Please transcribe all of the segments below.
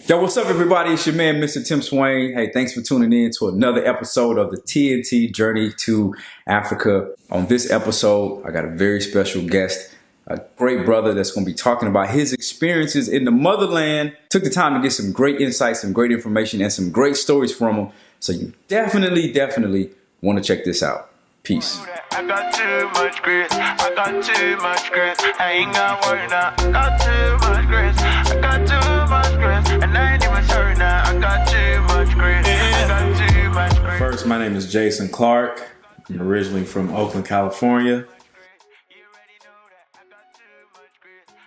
Yo, what's up, everybody? It's your man, Mr. Tim Swain. Hey, thanks for tuning in to another episode of the TNT Journey to Africa. On this episode, I got a very special guest, a great brother that's going to be talking about his experiences in the motherland. Took the time to get some great insights, some great information, and some great stories from him. So you definitely want to check this out. Peace. I got too much grit. I got too much grit. I ain't gonna worry now. I got too much grit. I got too much grit. And I ain't even sorry now. I got too much grit. I got too much grit. First, my name is Jason Clark. I'm originally from Oakland, California.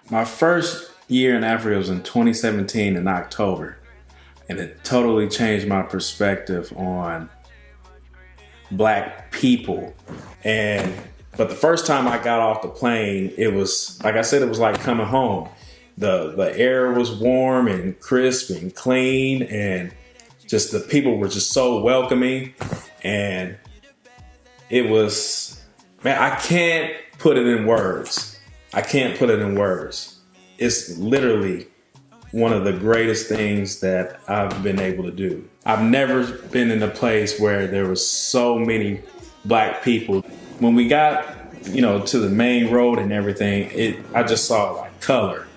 My first year in Africa was in 2017 in October. And it totally changed my perspective on Black people. But the first time I got off the plane, it was, like I said, it was like coming home. The air was warm and crisp and clean, and just the people were just so welcoming. And it was, man, I can't put it in words. It's literally one of the greatest things that I've been able to do. I've never been in a place where there was so many Black people. When we got, to the main road and everything, I just saw like color.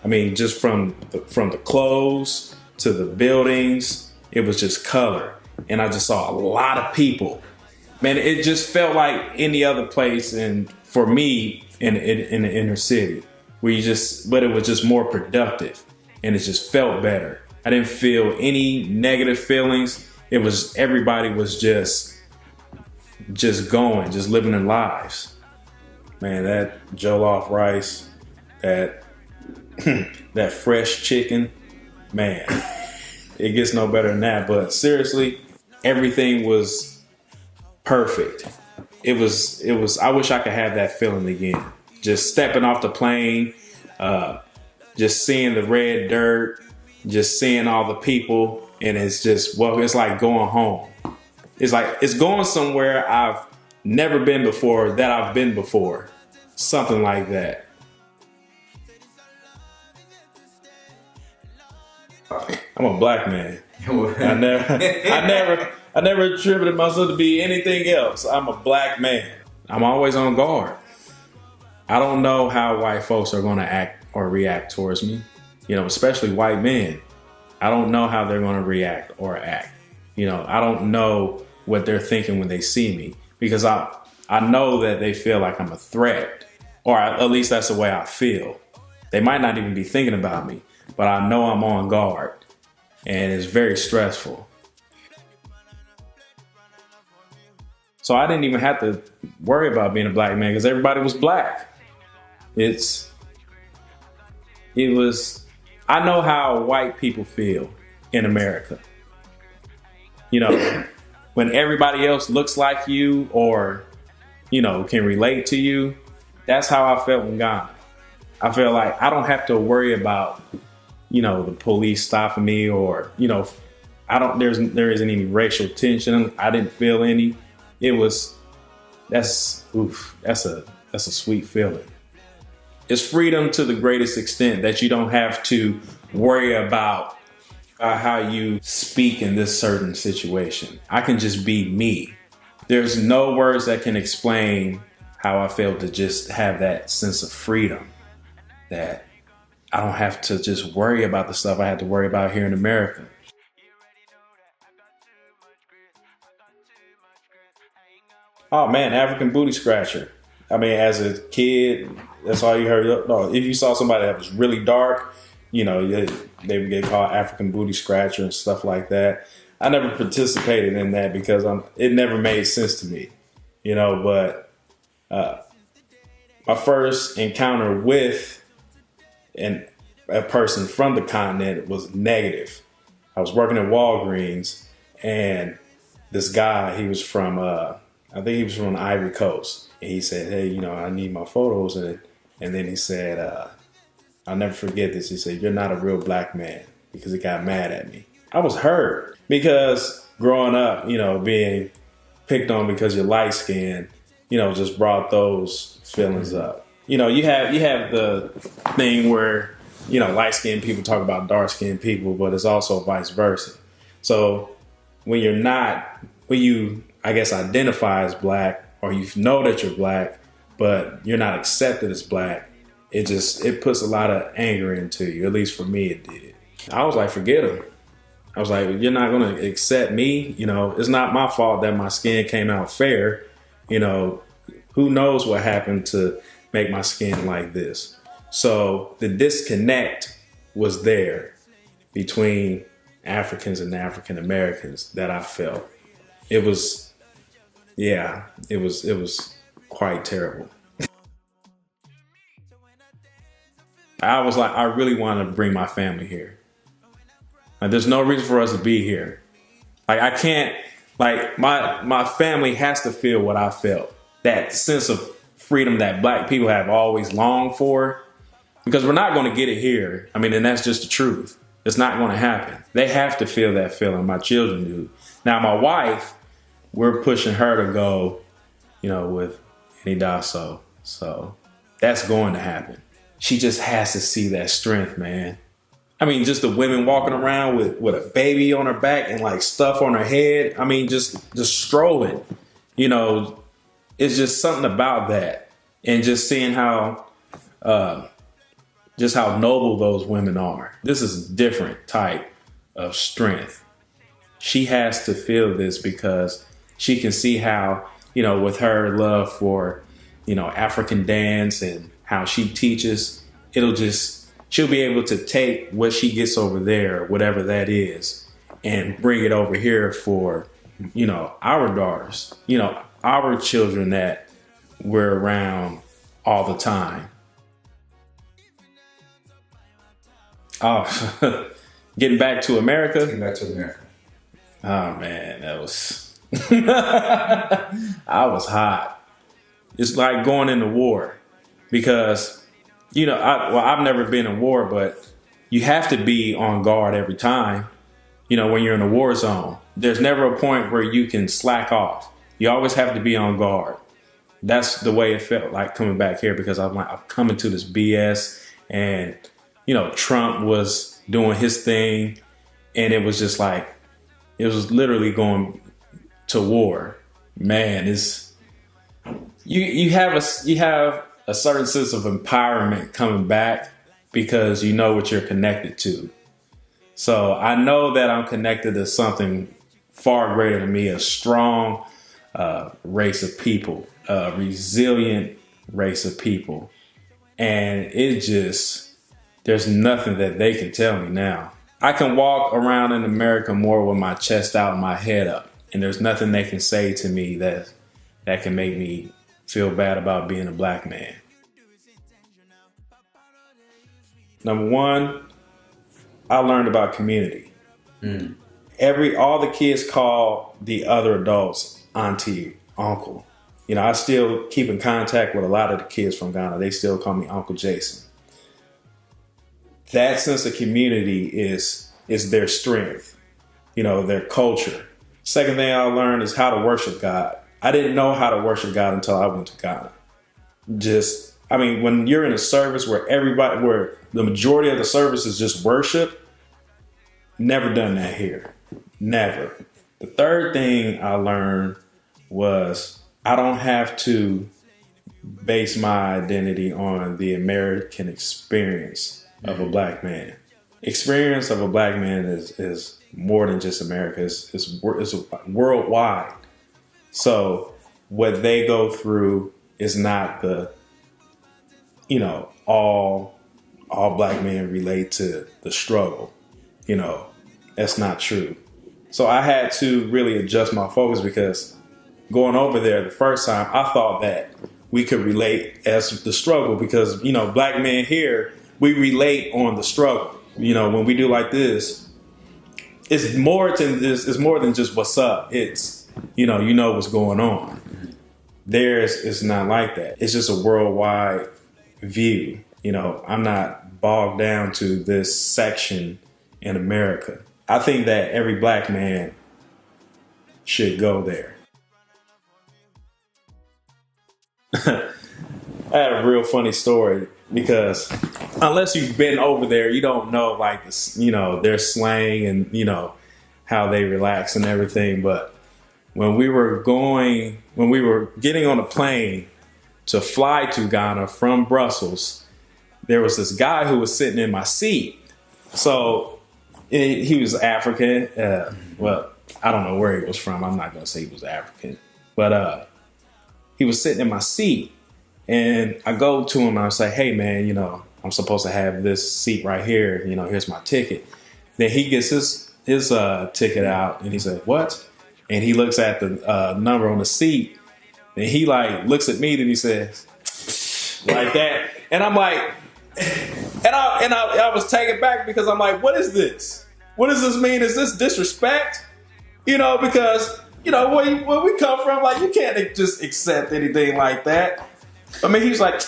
I mean, just from the clothes to the buildings, it was just color. And I just saw a lot of people. Man, it just felt like any other place, and for me in the inner city, but it was just more productive. And it just felt better. I didn't feel any negative feelings. It was, everybody was just going, just living their lives. Man, that jollof rice, that fresh chicken, man, it gets no better than that. But seriously, everything was perfect. It was, I wish I could have that feeling again. Just stepping off the plane, just seeing the red dirt, just seeing all the people, and it's just, well, it's like going home. It's like, it's going somewhere I've never been before, that I've been before. Something like that. I'm a Black man. I never attributed myself to be anything else. I'm a Black man. I'm always on guard. I don't know how white folks are going to act or react towards me, especially white men. I don't know how they're going to react or act. I don't know what they're thinking when they see me, because I know that they feel like I'm a threat, or at least that's the way I feel. They might not even be thinking about me, but I know I'm on guard, and it's very stressful. So I didn't even have to worry about being a Black man, because everybody was Black. I know how white people feel in America. When everybody else looks like you or, can relate to you, that's how I felt in Ghana. I feel like I don't have to worry about, the police stopping me, or, there isn't any racial tension. I didn't feel any. That's a sweet feeling. It's freedom to the greatest extent, that you don't have to worry about how you speak in this certain situation. I can just be me. There's no words that can explain how I felt to just have that sense of freedom, that I don't have to just worry about the stuff I had to worry about here in America. Oh man, African booty scratcher. I mean, as a kid, that's all you heard. No, if you saw somebody that was really dark, they would get called African booty scratcher and stuff like that. I never participated in that because it never made sense to me, but my first encounter with a person from the continent was negative. I was working at Walgreens, and this guy, he was from, I think he was from the Ivory Coast. And he said, hey, I need my photos. And then he said, I'll never forget this. He said, you're not a real Black man, because he got mad at me. I was hurt because growing up, being picked on because you're light skinned, just brought those feelings up. You have the thing where light-skinned people talk about dark-skinned people, but it's also vice versa. So when you, I guess, identify as black, or you know that you're black, but you're not accepted as black, it puts a lot of anger into you. At least for me, it did. I was like, forget them. I was like, you're not going to accept me. It's not my fault that my skin came out fair. Who knows what happened to make my skin like this? So the disconnect was there between Africans and African Americans that I felt. It was quite terrible. I was like, I really want to bring my family here. Like, there's no reason for us to be here. Like, I can't, like, my family has to feel what I felt. That sense of freedom that black people have always longed for. Because we're not going to get it here. I mean, and that's just the truth. It's not going to happen. They have to feel that feeling. My children do. Now, my wife, we're pushing her to go, with Annie Dasso. So that's going to happen. She just has to see that strength, man. I mean, just the women walking around with a baby on her back and like stuff on her head. I mean, just strolling, it's just something about that. And just seeing how noble those women are. This is a different type of strength. She has to feel this because she can see how, with her love for, African dance and how she teaches, she'll be able to take what she gets over there, whatever that is, and bring it over here for, our daughters, our children that we're around all the time. Oh, getting back to America. Oh man, that was, I was hot. It's like going into war because, I've never been in war, but you have to be on guard every time, when you're in a war zone. There's never a point where you can slack off. You always have to be on guard. That's the way it felt like coming back here because I'm coming to this BS and, Trump was doing his thing and it was just like, it was literally going to war. Man, you have a certain sense of empowerment coming back because you know what you're connected to. So I know that I'm connected to something far greater than me, a strong race of people, a resilient race of people. And there's nothing that they can tell me now. I can walk around in America more with my chest out and my head up. And there's nothing they can say to me that can make me feel bad about being a black man. Number one, I learned about community. All the kids call the other adults auntie, uncle. I still keep in contact with a lot of the kids from Ghana. They still call me Uncle Jason. That sense of community is their strength, their culture. Second thing I learned is how to worship God. I didn't know how to worship God until I went to Ghana. When you're in a service where the majority of the service is just worship, never done that here. Never. The third thing I learned was I don't have to base my identity on the American experience of a black man. Experience of a black man is more than just America. It's worldwide. So what they go through is not the, all black men relate to the struggle. That's not true. So I had to really adjust my focus because going over there the first time, I thought that we could relate as the struggle because, black men here, we relate on the struggle. When we do like this, it's more than this. It's more than just what's up. It's, what's going on. Theirs is not like that. It's just a worldwide view. I'm not bogged down to this section in America. I think that every black man should go there. I had a real funny story because unless you've been over there, you don't know like this, their slang and how they relax and everything. But when we were getting on a plane to fly to Ghana from Brussels, there was this guy who was sitting in my seat. So he was African. Well, I don't know where he was from. I'm not going to say he was African, but he was sitting in my seat, and I go to him and I say, "Hey man, I'm supposed to have this seat right here. Here's my ticket." Then he gets his ticket out and he said, "What?" And he looks at the number on the seat, and he like looks at me and he says, like that, and I'm like, and I was taken back because I'm like, what is this? What does this mean? Is this disrespect? Because where we come from, like you can't just accept anything like that. I mean, he was like,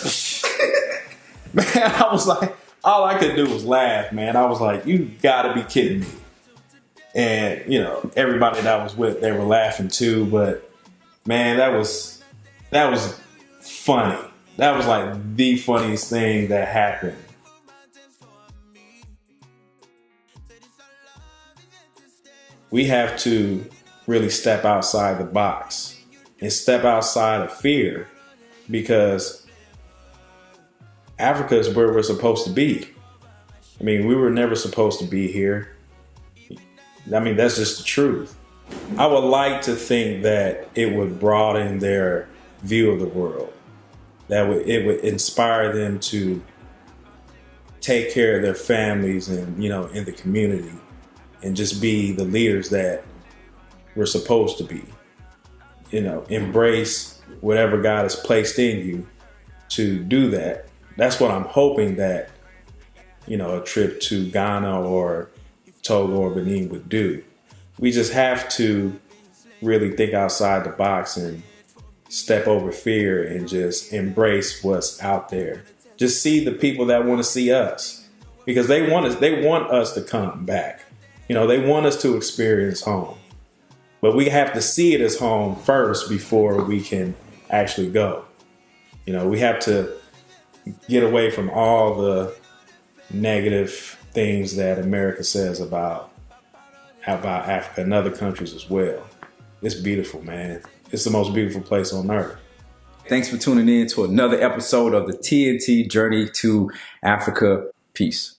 man, I was like, all I could do was laugh, man. I was like, you gotta be kidding me. And, everybody that I was with, they were laughing too. But man, that was funny. That was like the funniest thing that happened. We have to really step outside the box and step outside of fear, because Africa is where we're supposed to be. I mean, we were never supposed to be here. I mean, that's just the truth. I would like to think that it would broaden their view of the world, that it would inspire them to take care of their families and, in the community, and just be the leaders that we're supposed to be. Embrace whatever God has placed in you to do that. That's what I'm hoping that, a trip to Ghana or Togo or Benin would do. We just have to really think outside the box and step over fear and just embrace what's out there. Just see the people that want to see us, because they want us to come back. They want us to experience home, but we have to see it as home first before we can actually go. We have to get away from all the negative things that America says about Africa and other countries as well. It's beautiful, man. It's the most beautiful place on earth. Thanks for tuning in to another episode of the TNT Journey to Africa. Peace.